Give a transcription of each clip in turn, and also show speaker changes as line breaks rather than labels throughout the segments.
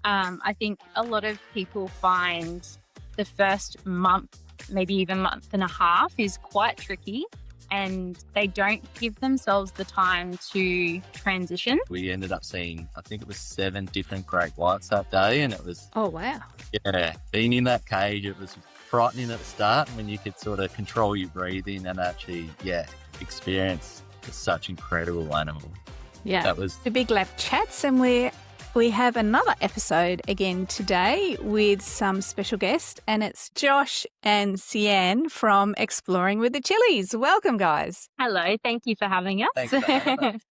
I think a lot of people find the first month, maybe even month and a half, is quite tricky, and they don't give themselves the time to transition.
We ended up seeing, I think it was 7 different great whites that day, and it was,
Oh, wow.
yeah, being in that cage, it was frightening at the start when you could sort of control your breathing and actually, experience such incredible animal.
Yeah.
That was
the Big Lap Chats, and we have another episode again today with some special guests, and it's Josh and Sianne from Exploring with the Chillies. Welcome, guys.
Hello, thank you for having us.
Thanks for having us.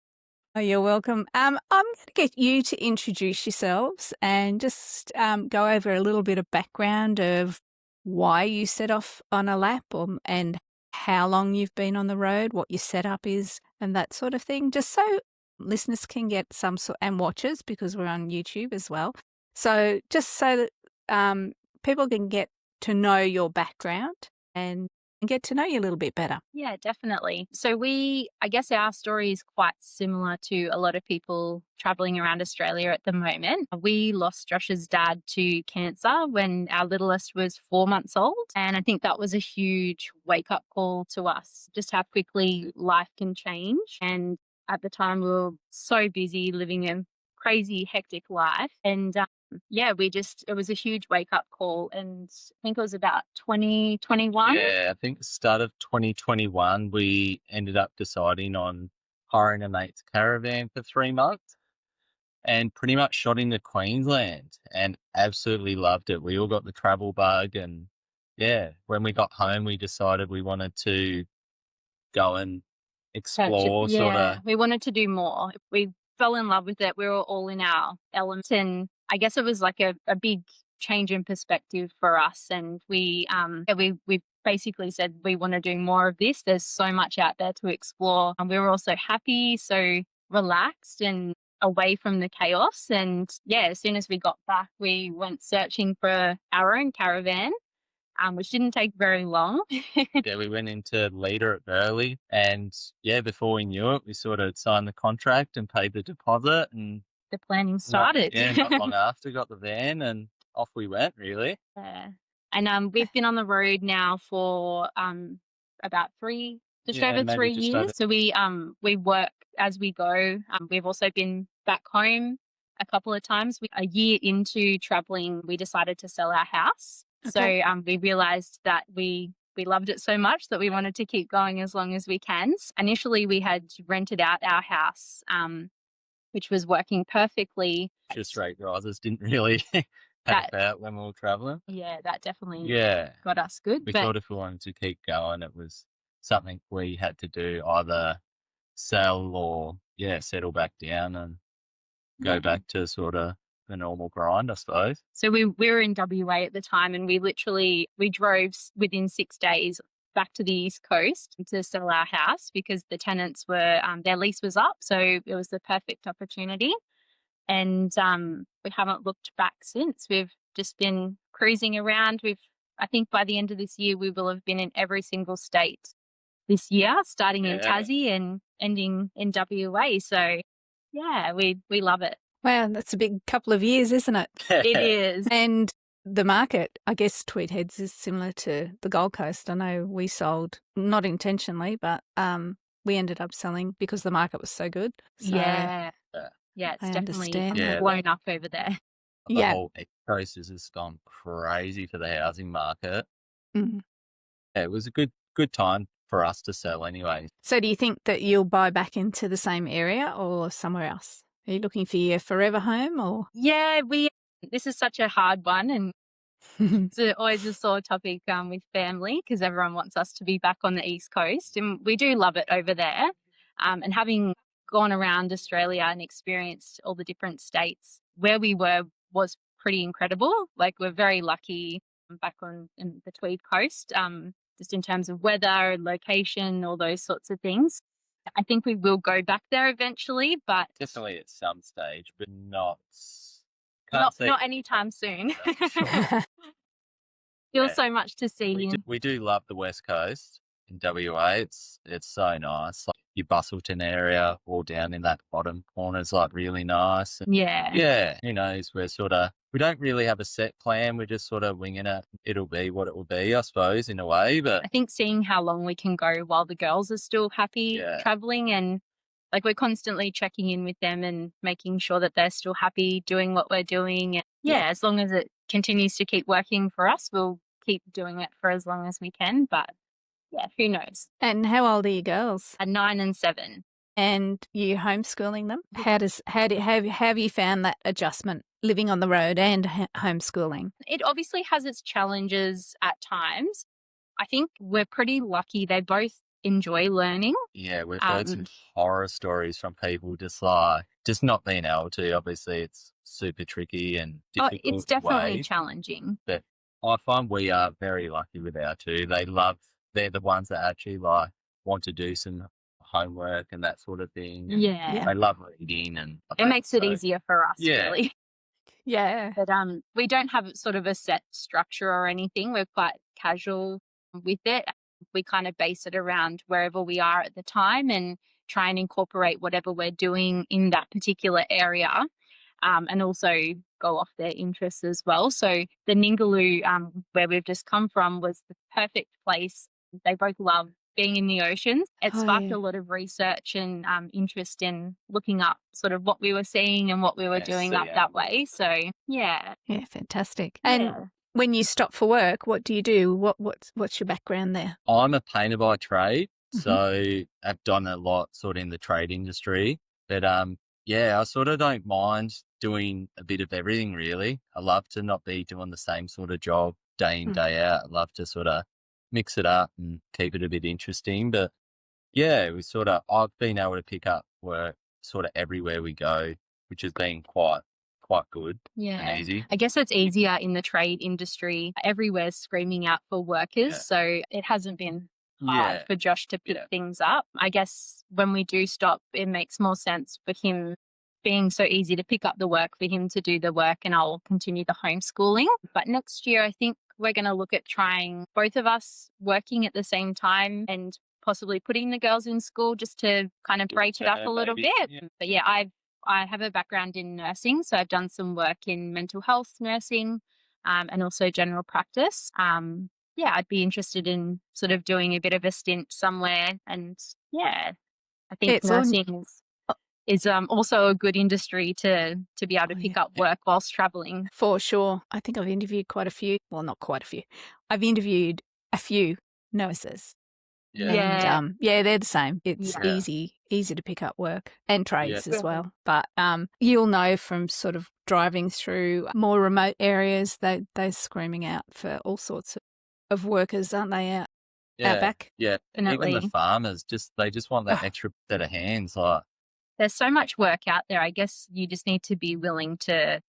Oh, you're welcome. I'm going to get you to introduce yourselves and just go over a little bit of background of why you set off on a lap and how long you've been on the road, what your setup is, and that sort of thing, just so listeners can get some sort, and watchers, because we're on YouTube as well. So just so that people can get to know your background and get to know you a little bit better.
Yeah, definitely. So I guess our story is quite similar to a lot of people traveling around Australia at the moment. We lost Josh's dad to cancer when our littlest was 4 months old. And I think that was a huge wake-up call to us, just how quickly life can change. And at the time, we were so busy living a crazy, hectic life. And it was a huge wake-up call. And I think it was about 2021.
Yeah, I think the start of 2021, we ended up deciding on hiring a mate's caravan for 3 months and pretty much shot into Queensland and absolutely loved it. We all got the travel bug, and when we got home, we decided we wanted to go and explore sort of.
We wanted to do more. We fell in love with it. We were all in our element, and I guess it was like a big change in perspective for us. And we basically said we want to do more of this. There's so much out there to explore. And we were also happy, so relaxed and away from the chaos. And as soon as we got back, we went searching for our own caravan, which didn't take very long.
We went into Leader at Burleigh, and before we knew it, we sort of signed the contract and paid the deposit, and
the planning started.
Not long after, got the van, and off we went, really.
Yeah. And we've been on the road now for about over 3 years. So we work as we go. We've also been back home a couple of times. A year into traveling, we decided to sell our house. Okay. So we realized that we loved it so much that we wanted to keep going as long as we can. Initially, we had rented out our house, which was working perfectly.
Interest rate rises didn't really help out when we were traveling.
Yeah, that definitely got us good.
We thought if we wanted to keep going, it was something we had to do, either sell or settle back down and go back to sort of the normal grind, I suppose. So
we were in WA at the time, and we drove within 6 days back to the East Coast to sell our house because the tenants were their lease was up, so it was the perfect opportunity. And we haven't looked back since. We've just been cruising around. I think by the end of this year, we will have been in every single state this year, starting in Tassie and ending in WA. So we love it.
Wow, that's a big couple of years, isn't it?
It is.
And the market, I guess Tweed Heads is similar to the Gold Coast. I know we sold, not intentionally, but we ended up selling because the market was so good. So
it's definitely blown up over there.
The whole East Coast has just gone crazy for the housing market.
Mm.
Yeah, it was a good time for us to sell anyway.
So do you think that you'll buy back into the same area or somewhere else? Are you looking for your forever home or?
Yeah, this is such a hard one, and it's always a sore topic with family because everyone wants us to be back on the East Coast, and we do love it over there. And having gone around Australia and experienced all the different states, where we were was pretty incredible. Like, we're very lucky back in the Tweed Coast, just in terms of weather, location, all those sorts of things. I think we will go back there eventually, but
definitely at some stage, but not
anytime soon. Still so much to see.
We do love the West Coast in WA. It's so nice. Like, your Bustleton area, all down in that bottom corner is like really nice.
Yeah.
Yeah, who knows? We don't really have a set plan. We're just sort of winging it. It'll be what it will be, I suppose, in a way. But
I think seeing how long we can go while the girls are still happy
Yeah.
traveling, and like we're constantly checking in with them and making sure that they're still happy doing what we're doing. And
Yeah.
as long as it continues to keep working for us, we'll keep doing it for as long as we can. But yeah, who knows?
And how old are your girls?
9 and 7.
And you homeschooling them? How have you found that adjustment, living on the road and homeschooling?
It obviously has its challenges at times. I think we're pretty lucky. They both enjoy learning.
yeah, we've heard some horror stories from people just not being able to. Obviously, it's super tricky and difficult.
It's definitely
way.
challenging.
But I find we are very lucky with our two. They're the ones that actually want to do some homework and that sort of thing. And
Yeah.
they love reading and
It makes it easier for us, really.
Yeah.
But we don't have sort of a set structure or anything. We're quite casual with it. We kind of base it around wherever we are at the time and try and incorporate whatever we're doing in that particular area, and also go off their interests as well. So the Ningaloo, where we've just come from, was the perfect place. They both love being in the oceans. It sparked a lot of research and interest in looking up sort of what we were seeing and what we were doing up that way. So yeah.
Yeah, fantastic.
Yeah.
And when you stop for work, what do you do? What's your background there?
I'm a painter by trade,
Mhm.
so I've done a lot sort of in the trade industry. But I sort of don't mind doing a bit of everything really. I love to not be doing the same sort of job day in, day out. I love to sort of mix it up and keep it a bit interesting. But yeah, I've been able to pick up work sort of everywhere we go, which has been quite good and easy.
I guess it's easier in the trade industry. Everywhere's screaming out for workers.
Yeah.
So it hasn't been hard for Josh to pick things up. I guess when we do stop, it makes more sense for him being so easy to pick up the work, for him to do the work, and I'll continue the homeschooling. But next year, I think we're going to look at trying both of us working at the same time and possibly putting the girls in school just to kind of break it up a little bit. Yeah. But yeah, I have a background in nursing, so I've done some work in mental health nursing, and also general practice. I'd be interested in sort of doing a bit of a stint somewhere. And I think nursing is also a good industry to be able to pick up work whilst traveling.
For sure. I think I've interviewed quite a few. Well, not quite a few. I've interviewed a few nurses.
Yeah.
And they're the same. It's easy to pick up work and trades as well. But you'll know from sort of driving through more remote areas, they're screaming out for all sorts of workers, aren't they, out back?
Yeah,
Definitely.
even the farmers, they just want that extra set of hands. Like,
there's so much work out there. I guess you just need to be willing to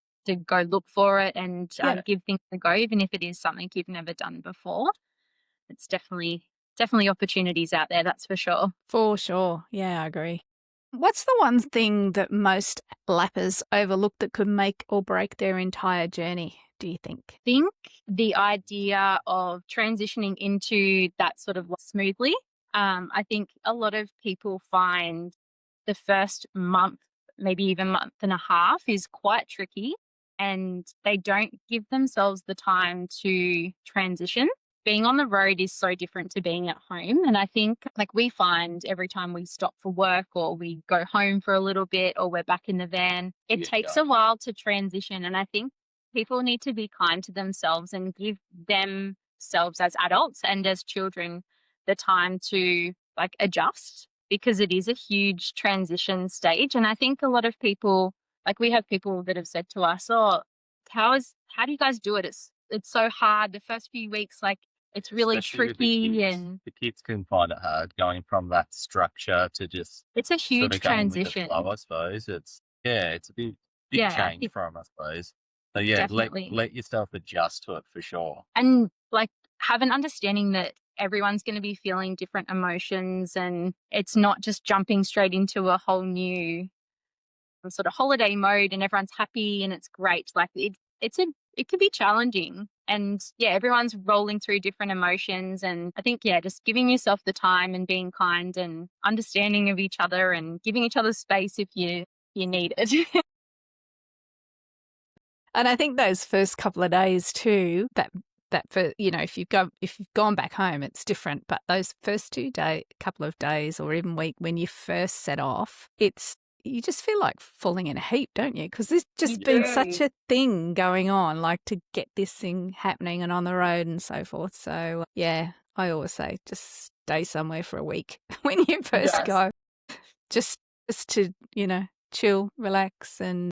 go look for it and give things a go, even if it is something you've never done before. It's definitely opportunities out there, that's for sure.
For sure. Yeah, I agree. What's the one thing that most lappers overlook that could make or break their entire journey, do you think?
I think the idea of transitioning into that sort of smoothly. I think a lot of people find the first month, maybe even month and a half, is quite tricky, and they don't give themselves the time to transition. Being on the road is so different to being at home. And I think we find every time we stop for work or we go home for a little bit or we're back in the van, it takes a while to transition. And I think people need to be kind to themselves and give themselves as adults and as children the time to adjust, because it is a huge transition stage. And I think a lot of people, we have people that have said to us, how do you guys do it? It's so hard. The first few weeks, it's really tricky, and
the kids can find it hard going from that structure to just.
It's a huge transition.
Flow, I suppose it's a big change for them, I suppose. So let yourself adjust to it for sure,
and have an understanding that everyone's going to be feeling different emotions, and it's not just jumping straight into a whole new sort of holiday mode and everyone's happy and it's great. It's a it can be challenging. And yeah, everyone's rolling through different emotions. And I think, yeah, just giving yourself the time and being kind and understanding of each other and giving each other space if you need it.
And I think those first couple of days too, that for if you've gone back home, it's different. But those first couple of days or even week when you first set off, you just feel like falling in a heap, don't you? Because there's just been such a thing going on, like to get this thing happening and on the road and so forth. So yeah, I always say just stay somewhere for a week when you first
Yes.
go, just to chill, relax, and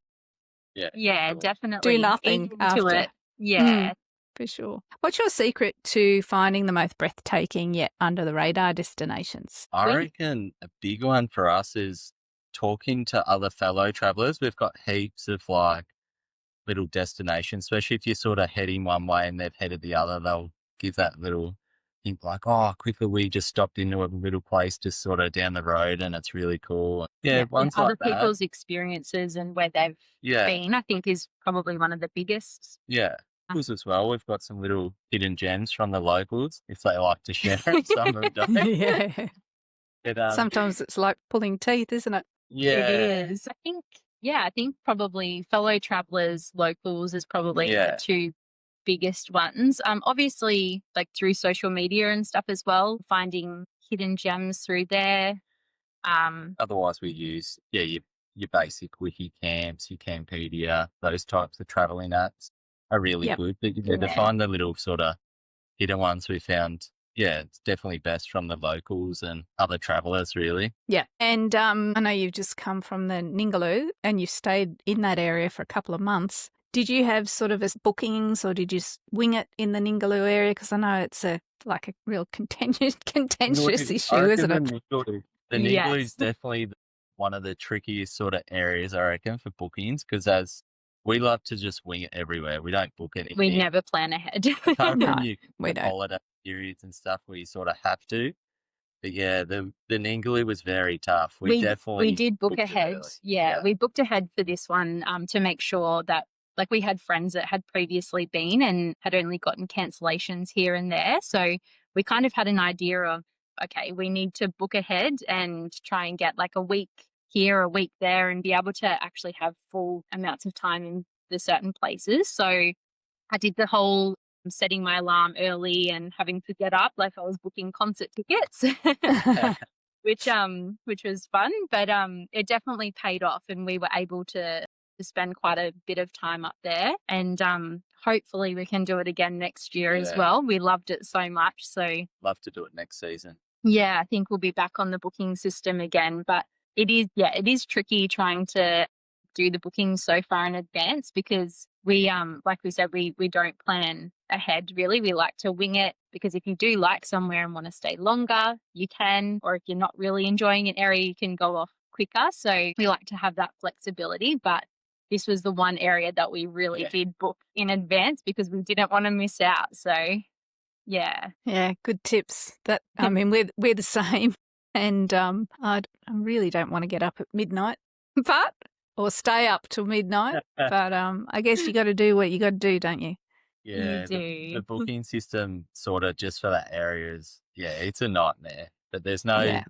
Yeah, definitely.
do nothing
Ease into
after.
it. Yeah.
For sure. What's your secret to finding the most breathtaking yet under the radar destinations?
I reckon a big one for us is talking to other fellow travelers. We've got heaps of like little destinations, especially if you're sort of heading one way and they've headed the other, they'll give that little hint like, oh, quickly, we just stopped into a little place just sort of down the road and it's really cool. Yeah, ones
other
like that.
people's experiences and where they've been, I think, is probably one of the biggest.
Yeah. Us as well. We've got some little hidden gems from the locals if they like to share it. Some of them don't.
Yeah.
But,
Sometimes it's like pulling teeth, isn't it?
yeah.
It is. I think probably fellow travelers, locals is probably the two biggest ones. Obviously, like through social media and stuff as well, finding hidden gems through there.
Otherwise, we use your basic wiki camps, your Campedia, those types of traveling apps are really good. But to find the little sort of hidden ones we found, it's definitely best from the locals and other travelers, really.
Yeah. And I know you've just come from the Ningaloo and you've stayed in that area for a couple of months. Did you have sort of bookings or did you wing it in the Ningaloo area? Because I know it's a real contentious issue, isn't it?
The Ningaloo is definitely one of the trickiest sort of areas, I reckon, for bookings because as we love to just wing it everywhere. We don't book anything.
We never plan ahead.
Apart from
we don't.
holiday periods and stuff where you sort of have to. But yeah, the Ningaloo was very tough. We
did book ahead. We booked ahead for this one to make sure that we had friends that had previously been and had only gotten cancellations here and there. So we kind of had an idea of, okay, we need to book ahead and try and get like a week here, a week there, and be able to actually have full amounts of time in the certain places. So I did the whole setting my alarm early and having to get up like I was booking concert tickets, which was fun, but it definitely paid off and we were able to spend quite a bit of time up there and hopefully we can do it again next year as well. We loved it so much. So
love to do it next season.
Yeah, I think we'll be back on the booking system again, but it is tricky trying to do the bookings so far in advance because we like we said, we don't plan ahead really. We like to wing it because if you do like somewhere and want to stay longer, you can, or if you're not really enjoying an area, you can go off quicker. So we like to have that flexibility, but this was the one area that we really did book in advance because we didn't want to miss out. So yeah,
good tips. I mean, we're the same, and I really don't want to get up at midnight, or stay up till midnight. But I guess you got to do what you got to do, don't you?
Yeah, the booking system sort of just for that area is it's a nightmare. But there's no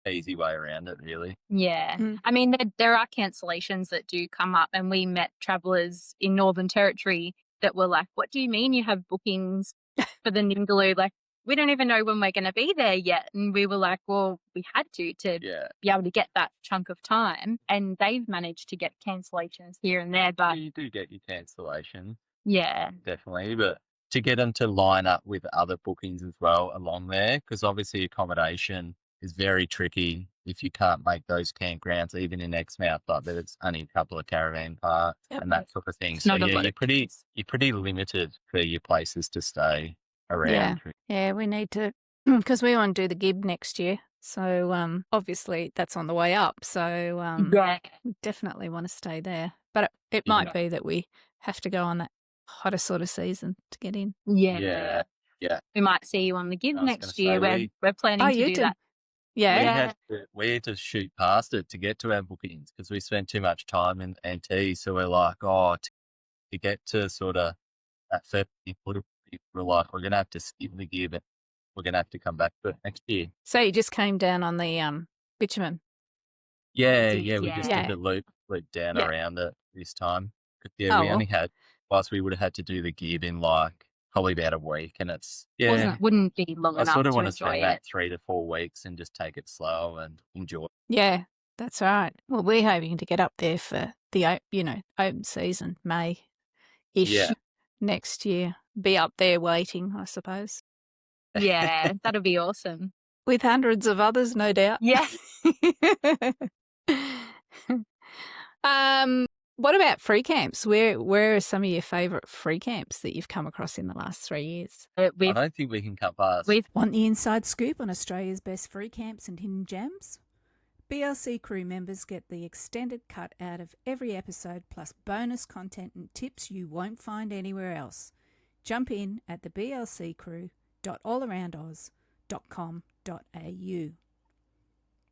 easy way around it, really.
Yeah, I mean there are cancellations that do come up, and we met travellers in Northern Territory that were like, "What do you mean you have bookings for the Ningaloo? Like, we don't even know when we're going to be there yet." And we were like, well, we had to be able to get that chunk of time. And they've managed to get cancellations here and there. But
you do get your cancellation.
Yeah.
Definitely. But to get them to line up with other bookings as well along there, because obviously accommodation is very tricky if you can't make those campgrounds, even in Exmouth, like that it's only a couple of caravan parks and that sort of thing. So you're pretty limited for your places to stay around.
Yeah, we need to, because we want to do the Gib next year. So obviously that's on the way up. So we definitely want to stay there. But it might be that we have to go on that hotter sort of season to get in.
Yeah.
We might see you on the Gib next year. We're planning to do that.
Yeah.
We had to shoot past it to get to our bookings because we spent too much time in NT. So we're like, to get to sort of at first we were like, we're going to have to skip the gear, but we're going to have to come back to it next year.
So you just came down on the bitumen.
Yeah,
Did,
yeah, we just did
Yeah.
the loop down
Yeah.
around it this time. 'Cause, yeah,
Oh,
we
well.
only had, whilst we would have had to do the gear in like probably about a week, and it's, yeah,
wouldn't be long
I
enough
sort of
to
want to
enjoy
spend
it.
that 3 to 4 weeks and just take it slow and enjoy.
Yeah, that's right. Well, we're hoping to get up there for the open season, May-ish
Yeah.
next year. Be up there waiting, I suppose,
Yeah, that'll be awesome.
with hundreds of others, no doubt.
Yeah.
What about free camps? Where are some of your favourite free camps that you've come across in the last 3 years?
I don't think we can cut past.
Want the inside scoop on Australia's best free camps and hidden gems? BLC crew members get the extended cut out of every episode, plus bonus content and tips you won't find anywhere else. Jump in at the blccrew.allaroundoz.com.au.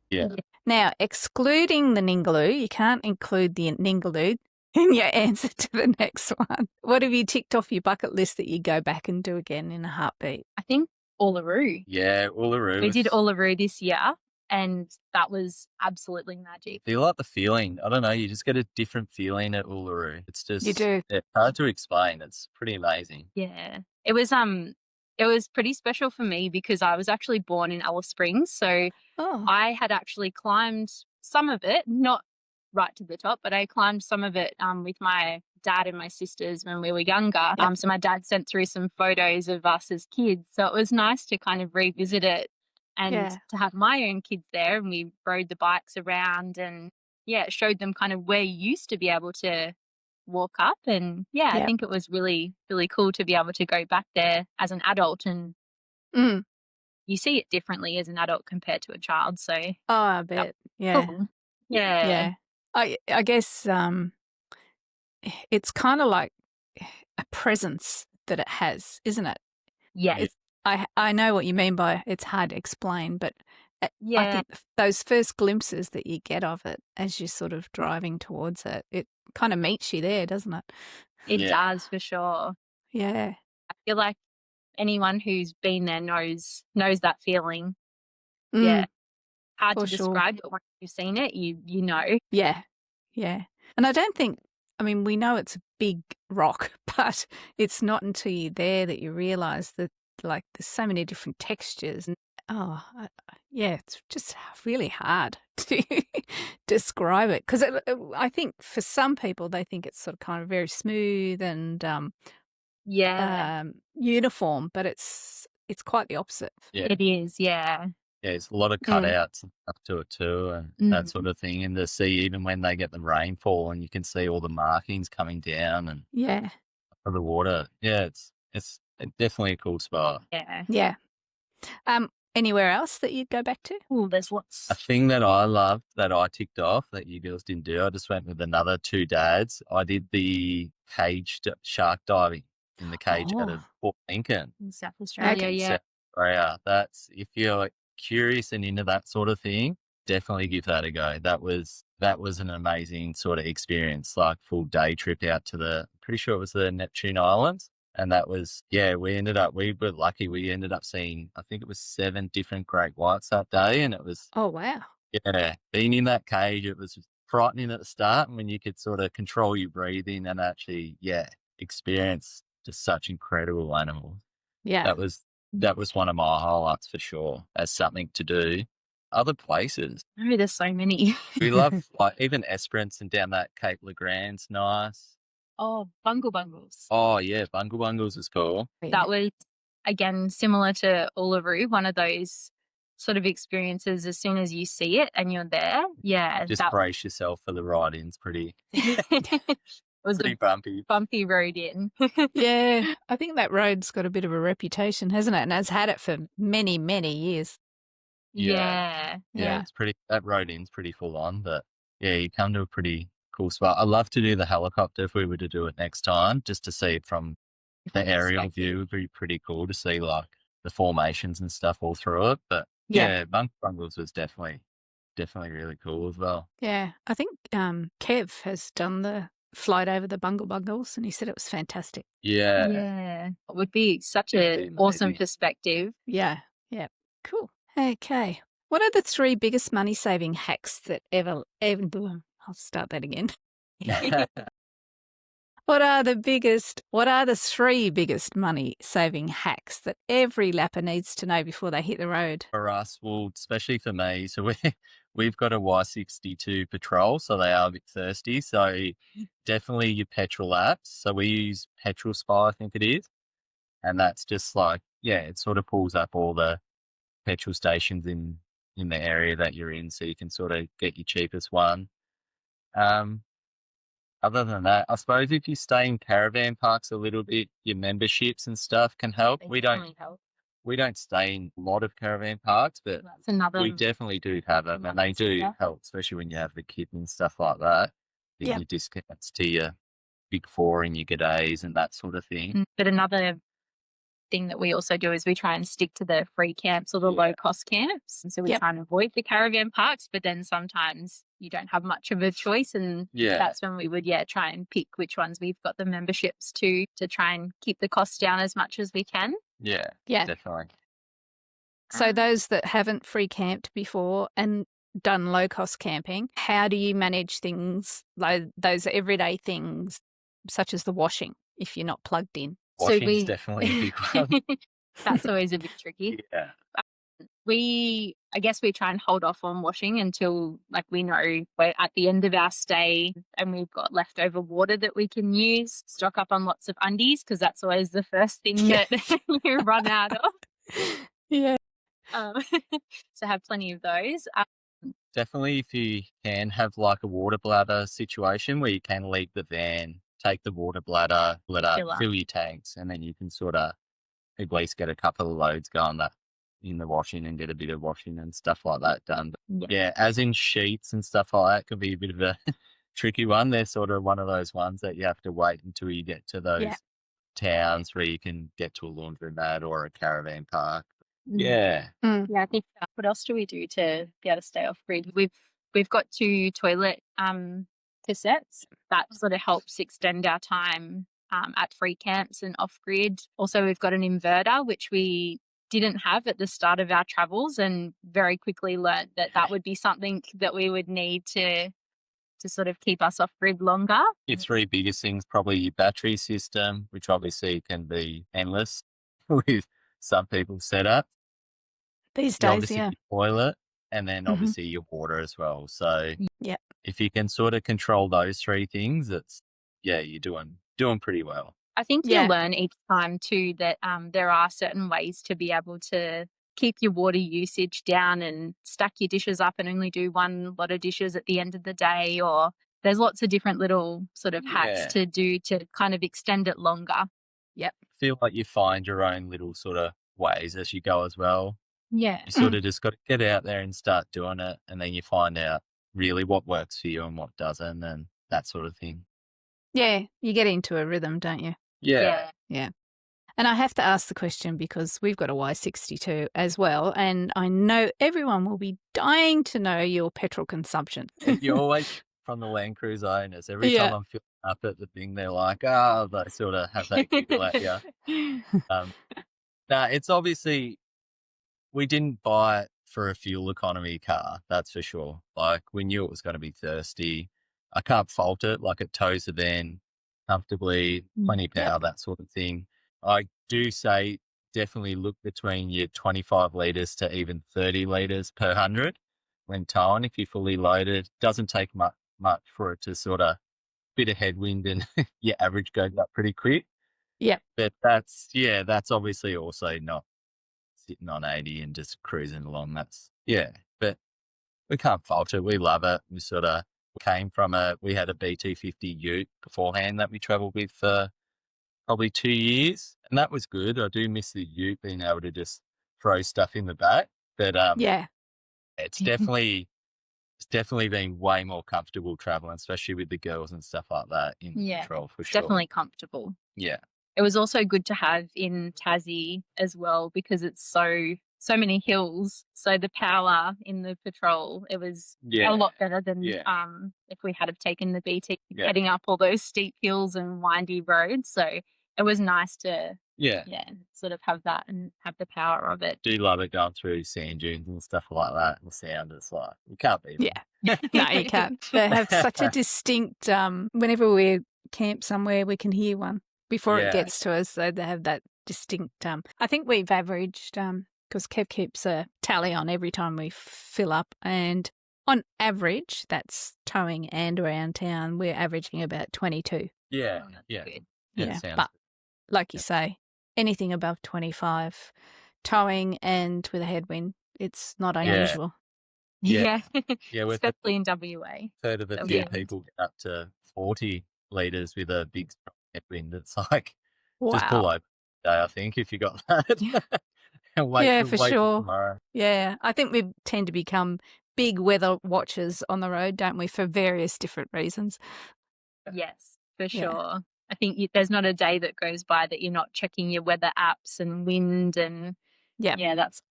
Yeah.
Now, excluding the Ningaloo, you can't include the Ningaloo in your answer to the next one. What have you ticked off your bucket list that you go back and do again in a heartbeat?
I think Uluru.
Yeah, Uluru.
We did Uluru this year, and that was absolutely magic.
I feel like the feeling, I don't know, you just get a different feeling at Uluru. It's just,
You do.
it's hard to explain. It's pretty amazing.
Yeah. It was pretty special for me because I was actually born in Alice Springs, so
Oh,
I had actually climbed some of it, not right to the top, but I climbed some of it with my dad and my sisters when we were younger.
Yep.
So my dad sent through some photos of us as kids. So it was nice to kind of revisit it and
Yeah.
to have my own kids there. And we rode the bikes around and, yeah, it showed them kind of where you used to be able to walk up. And, yeah, I
Yep.
think it was really, really cool to be able to go back there as an adult, and
Mm.
you see it differently as an adult compared to a child. So,
Oh, I bet. Yeah.
cool. Yeah.
Yeah. I guess it's kind of like a presence that it has, isn't it?
Yeah.
It's, I know what you mean by it's hard to explain, but I
Yeah.
think those first glimpses that you get of it as you're sort of driving towards it, it kind of meets you there, doesn't it?
It
Yeah.
does for sure.
Yeah.
I feel like anyone who's been there knows that feeling.
Mm,
Yeah. Hard
for
to
sure.
describe, but once you've seen it, you know.
Yeah. Yeah. And I don't think, I mean, we know it's a big rock, but it's not until you're there that you realise that, like, there's so many different textures. And, yeah, it's just really hard to describe it. Because I think for some people, they think it's sort of kind of very smooth and
Yeah.
uniform, but it's quite the opposite.
Yeah.
It is, yeah.
Yeah, it's a lot of cutouts up to it too, and that sort of thing. And to see even when they get the rainfall, and you can see all the markings coming down and
Yeah.
of the water. Yeah, it's definitely a cool spot.
Yeah.
Yeah. Anywhere else that you'd go back to?
Oh, there's lots.
A thing that I loved that I ticked off that you girls didn't do, I just went with another 2 dads. I did the caged shark diving in the cage out of
Oh.
Port Lincoln,
In South Australia,
Okay.
yeah.
South Australia. That's, if you're curious and into that sort of thing, definitely give that a go. That was an amazing sort of experience, like full day trip out to pretty sure it was the Neptune Islands. And that was, yeah, we were lucky. We ended up seeing, I think it was 7 different great whites that day. And it was,
Oh, wow.
yeah, being in that cage, it was frightening at the start, and when you could sort of control your breathing and actually, yeah, experience just such incredible animals.
Yeah.
That was one of my highlights for sure, as something to do. Other places,
Oh, there's so many.
we love, like even Esperance and down that Cape Legrand's nice.
Oh, Bungle Bungles.
Oh yeah, Bungle Bungles is cool.
That was, again, similar to Uluru, one of those sort of experiences as soon as you see it and you're there. Yeah.
Just brace yourself for the ride-ins. Pretty
It was
pretty
a
bumpy.
bumpy road in.
Yeah, I think that road's got a bit of a reputation, hasn't it? And has had it for many, many years.
Yeah.
Yeah, it's pretty. That road in's pretty full on, but yeah, you come to a pretty cool spot. I'd love to do the helicopter if we were to do it next time, just to see it from the aerial view. Would be pretty cool to see like the formations and stuff all through it. But yeah, Bungles was definitely really cool as well.
Yeah, I think Kev has done the flight over the Bungle Bungles, and he said it was fantastic.
Yeah.
Yeah. It would be such
It'd
an
be
awesome
amazing.
perspective.
Yeah. Cool. Okay. What are the 3 biggest money-saving hacks that ever I'll start that again. What are the 3 biggest money-saving hacks that every lapper needs to know before they hit the road?
For us, well, especially for me, so we've got a Y62 patrol, so they are a bit thirsty. So definitely your petrol apps. So we use Petrol Spy, I think it is. And that's just like, it sort of pulls up all the petrol stations in the area that you're in, so you can sort of get your cheapest one. Other than that, I suppose if you stay in caravan parks a little bit, your memberships and stuff can help.
They
We
definitely help.
don't stay in a lot of caravan parks, but
That's another.
we definitely do have them, and they do help, especially when you have the kid and stuff like that. Get
Yep.
your discounts to your Big Four and your getaways and that sort of thing.
But another thing that we also do is we try and stick to the free camps or the low cost camps. And so we
Yep.
try and avoid the caravan parks, but then sometimes you don't have much of a choice. And that's when we would, try and pick which ones we've got the memberships to try and keep the costs down as much as we can.
Yeah.
Definitely.
So those that haven't free camped before and done low cost camping, how do you manage things like those everyday things such as the washing if you're not plugged in?
Washing's definitely a big one.
That's always a bit tricky.
Yeah.
I guess we try and hold off on washing until we know we're at the end of our stay and we've got leftover water that we can use. Stock up on lots of undies because that's always the first thing that you run out of.
Yeah.
So have plenty of those.
Definitely, if you can have like a water bladder situation where you can leave the van, take the water bladder, fill your tanks, and then you can sort of at least get a couple of loads going in the washing and get a bit of washing and stuff like that done. But as in sheets and stuff like that could be a bit of a tricky one. They're sort of one of those ones that you have to wait until you get to those towns where you can get to a laundromat or a caravan park. Yeah.
I think what else do we do to be able to stay off grid? We've got 2 toilet cassettes that sort of helps extend our time at free camps and off grid. Also, we've got an inverter which we didn't have at the start of our travels and very quickly learned that would be something that we would need to sort of keep us off grid longer.
Your 3 biggest things, probably your battery system, which obviously can be endless with some people's setup.
These days,
obviously your toilet, and then obviously your water as well. So if you can sort of control those 3 things, it's you're doing pretty well.
I think you learn each time too that there are certain ways to be able to keep your water usage down and stack your dishes up and only do one lot of dishes at the end of the day, or there's lots of different little sort of hacks to do to kind of extend it longer.
Yep. Feel like you find your own little sort of ways as you go as well.
Yeah.
You sort of just got to get out there and start doing it, and then you find out really what works for you and what doesn't and that sort of thing.
Yeah, you get into a rhythm, don't you?
Yeah.
And I have to ask the question because we've got a Y62 as well, and I know everyone will be dying to know your petrol consumption.
You always, from the Land Cruiser owners, every time I'm filling up at the thing, they're like, they sort of have that giggle at you. It's obviously, we didn't buy it for a fuel economy car, that's for sure. Like, we knew it was going to be thirsty. I can't fault it. Like, it tows the van comfortably, plenty of power, that sort of thing. I do say definitely look between your 25 litres to even 30 litres per 100 when towing if you're fully loaded. Doesn't take much for it to sort of bit of headwind and your average goes up pretty quick.
Yeah.
But that's obviously also not sitting on 80 and just cruising along. But we can't fault it. We love it. We sort of came from we had a BT50 ute beforehand that we travelled with for probably 2 years, and that was good. I do miss the ute, being able to just throw stuff in the back. But it's definitely been way more comfortable traveling, especially with the girls and stuff like that in control for sure.
Definitely comfortable.
Yeah.
It was also good to have in Tassie as well because it's so so many hills. So the power in the patrol, it was a lot better than if we had have taken the BT heading up all those steep hills and windy roads. So it was nice to sort of have that and have the power of it.
Do love it going through sand dunes and stuff like that. And the sound is like, you can't beat it.
Yeah. No, you can't. They have such a distinct, whenever we camp somewhere, we can hear one before it gets to us. So they have that distinct, I think we've averaged, because Kev keeps a tally on every time we fill up. And on average, that's towing and around town, we're averaging about 22.
Yeah.
Good.
Yeah. But like you say, anything above 25, towing and with a headwind, it's not unusual.
Yeah.
Yeah, we've
especially in WA.
heard of a few people get up to 40 litres with a big strong headwind. It's like, just pull over today, I think, if you got that. And wait
for
till
sure.
tomorrow.
Yeah, I think we tend to become big weather watchers on the road, don't we, for various different reasons.
Yes, for sure. I think there's not a day that goes by that you're not checking your weather apps and wind and that's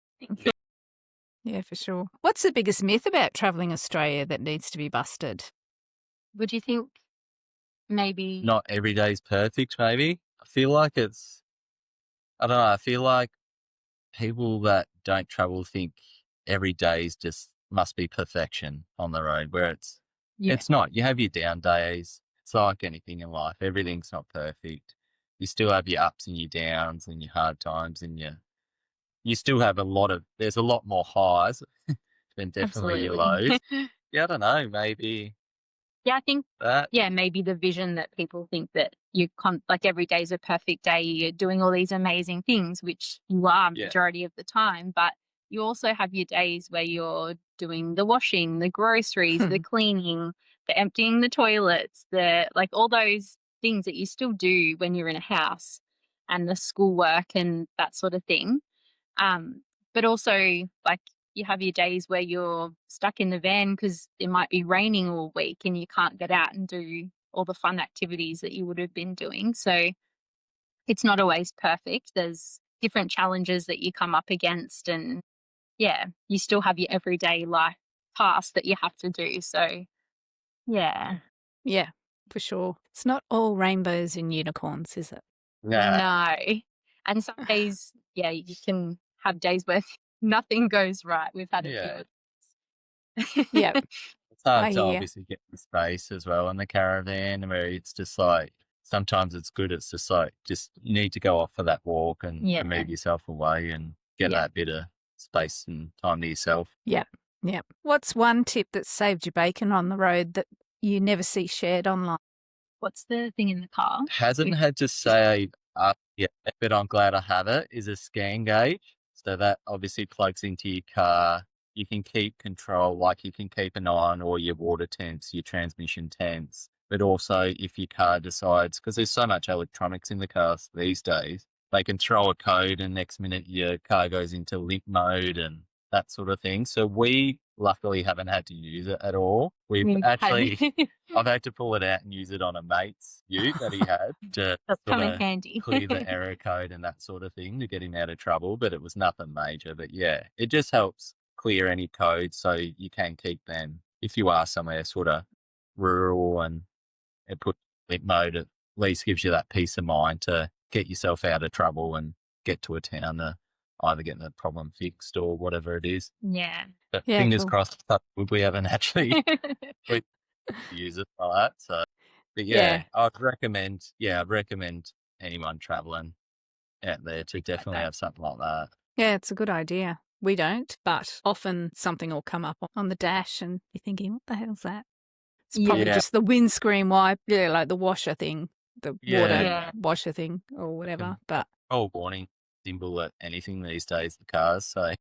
Yeah, for sure. What's the biggest myth about travelling Australia that needs to be busted?
Would you think maybe
Not every day's perfect, maybe. I feel like I don't know, I feel like people that don't travel think every day's just must be perfection on the road, where it's not. You have your down days. It's like anything in life. Everything's not perfect. You still have your ups and your downs and your hard times, and you still have there's a lot more highs than definitely your lows. Yeah, I don't know, maybe.
Yeah, I think
that.
Yeah, maybe the vision that people think that like every day's a perfect day, you're doing all these amazing things, which you are majority of the time, but you also have your days where you're doing the washing, the groceries, the cleaning, the emptying the toilets, like all those things that you still do when you're in a house, and the schoolwork and that sort of thing. But also, like, you have your days where you're stuck in the van because it might be raining all week and you can't get out and do all the fun activities that you would have been doing. So it's not always perfect. There's different challenges that you come up against, and you still have your everyday life tasks that you have to do. So yeah,
for sure. It's not all rainbows and unicorns, is it?
No. And some days, you can have days where nothing goes right. We've had a few.
Yeah.
It's hard to obviously get the space as well in the caravan, where it's just like, sometimes it's good. It's just like, you need to go off for that walk and move yourself away and get that bit of space and time to yourself.
Yeah. What's one tip that saved you bacon on the road that you never see shared online?
What's the thing in the car?
Hasn't had to say up yet, but I'm glad I have it, is a scan gauge. So that obviously plugs into your car. You can keep control, like you can keep an eye on all your water temps, your transmission temps, but also if your car decides, because there's so much electronics in the cars these days, they can throw a code and next minute your car goes into limp mode and that sort of thing. So we luckily haven't had to use it at all. I've had to pull it out and use it on a mate's ute that he had to
handy.
clear the error code and that sort of thing to get him out of trouble, but it was nothing major. But it just helps clear any codes so you can keep them. If you are somewhere sort of rural and it puts limp mode, at least gives you that peace of mind to get yourself out of trouble and get to a town to either get the problem fixed or whatever it is.
Yeah.
But fingers crossed, we haven't actually use it like that. So, but I'd recommend anyone traveling out there to definitely have something like that.
Yeah, it's a good idea. We don't, but often something will come up on the dash and you're thinking, what the hell's that? It's probably just the windscreen wipe, like the washer thing, the water washer thing or whatever. But
warning symbol at anything these days, the cars. So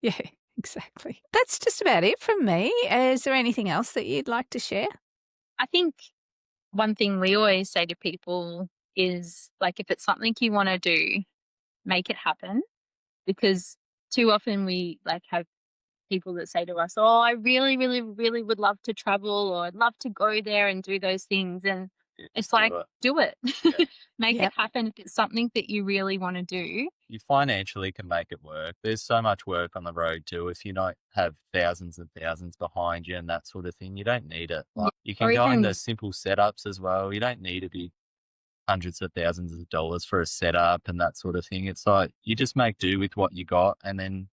yeah, exactly. That's just about it from me. Is there anything else that you'd like to share?
I think one thing we always say to people is, like, if it's something you want to do, make it happen, because too often we have people that say to us, oh, I really, really, really would love to travel, or I'd love to go there and do those things. And it's like, do it. Make it happen. If it's something that you really want to do,
you financially can make it work. There's so much work on the road too. If you don't have thousands and thousands behind you and that sort of thing, you don't need it.
Yeah.
Like, you
Or
can go in
even
the simple setups as well. You don't need to be hundreds of thousands of dollars for a setup and that sort of thing. It's like you just make do with what you got, and then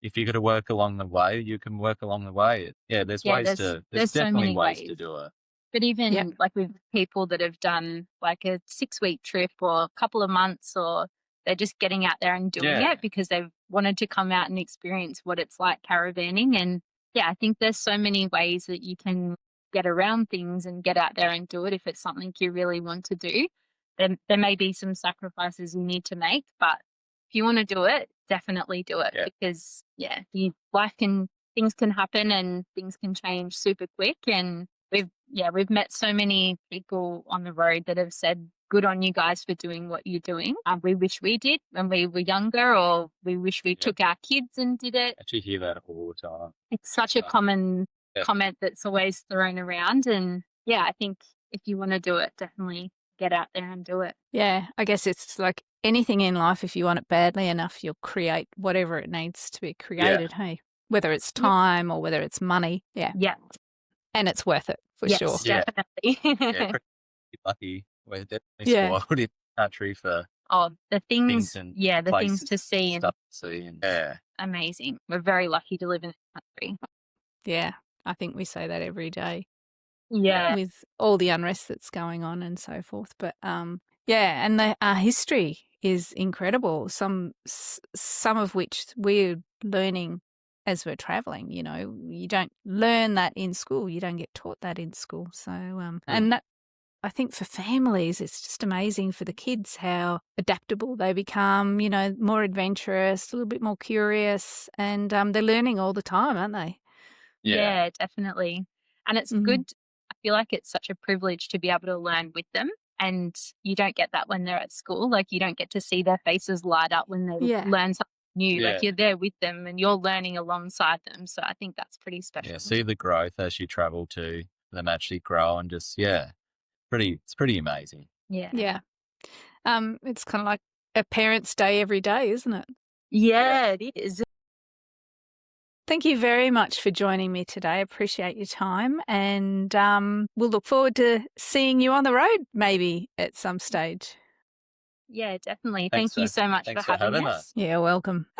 if you got to work along the way, you can work along the way. Yeah, there's
yeah,
ways to. There's
there's so
definitely
many
ways to
ways.
do it.
But even
Yep.
like with people that have done like a 6-week trip or a couple of months, or they're just getting out there and doing
Yeah.
it because they've wanted to come out and experience what it's like caravanning. And yeah, I think there's so many ways that you can get around things and get out there and do it if it's something you really want to do. There may be some sacrifices you need to make, but if you want to do it, definitely do it
Yeah.
because things can happen and things can change super quick. And we've met so many people on the road that have said, good on you guys for doing what you're doing. We wish we did when we were younger, or we wish we took our kids and did it.
Actually hear that all the time.
It's such a common comment that's always thrown around. And yeah, I think if you want to do it, definitely get out there and do it.
Yeah, I guess it's like anything in life, if you want it badly enough, you'll create whatever it needs to be created, hey? Whether it's time or whether it's money. Yeah.
Yeah.
And it's worth it for sure.
Yeah.
Definitely.
Yeah, pretty lucky. We're definitely spoiled in the country for
the things
and
the things to
places
see and
stuff to see. And
amazing. We're very lucky to live in this country.
Yeah, I think we say that every day.
Yeah.
With all the unrest that's going on and so forth. But and our history is incredible. Some of which we're learning as we're traveling. You know, you don't learn that in school. You don't get taught that in school. So and that, I think for families, it's just amazing for the kids how adaptable they become. You know, more adventurous, a little bit more curious, and they're learning all the time, aren't they?
Yeah, definitely. And it's good. I feel like it's such a privilege to be able to learn with them. And you don't get that when they're at school. Like, you don't get to see their faces light up when they learn something new.
Yeah.
Like, you're there with them and you're learning alongside them. So I think that's pretty special.
Yeah, see the growth as you travel to them actually grow and just it's pretty amazing.
Yeah.
Yeah. It's kind of like a parent's day every day, isn't it?
Yeah, it is.
Thank you very much for joining me today. I appreciate your time, and we'll look forward to seeing you on the road maybe at some stage.
Yeah, definitely.
Thanks
Thank you so much for having us.
Yeah, welcome.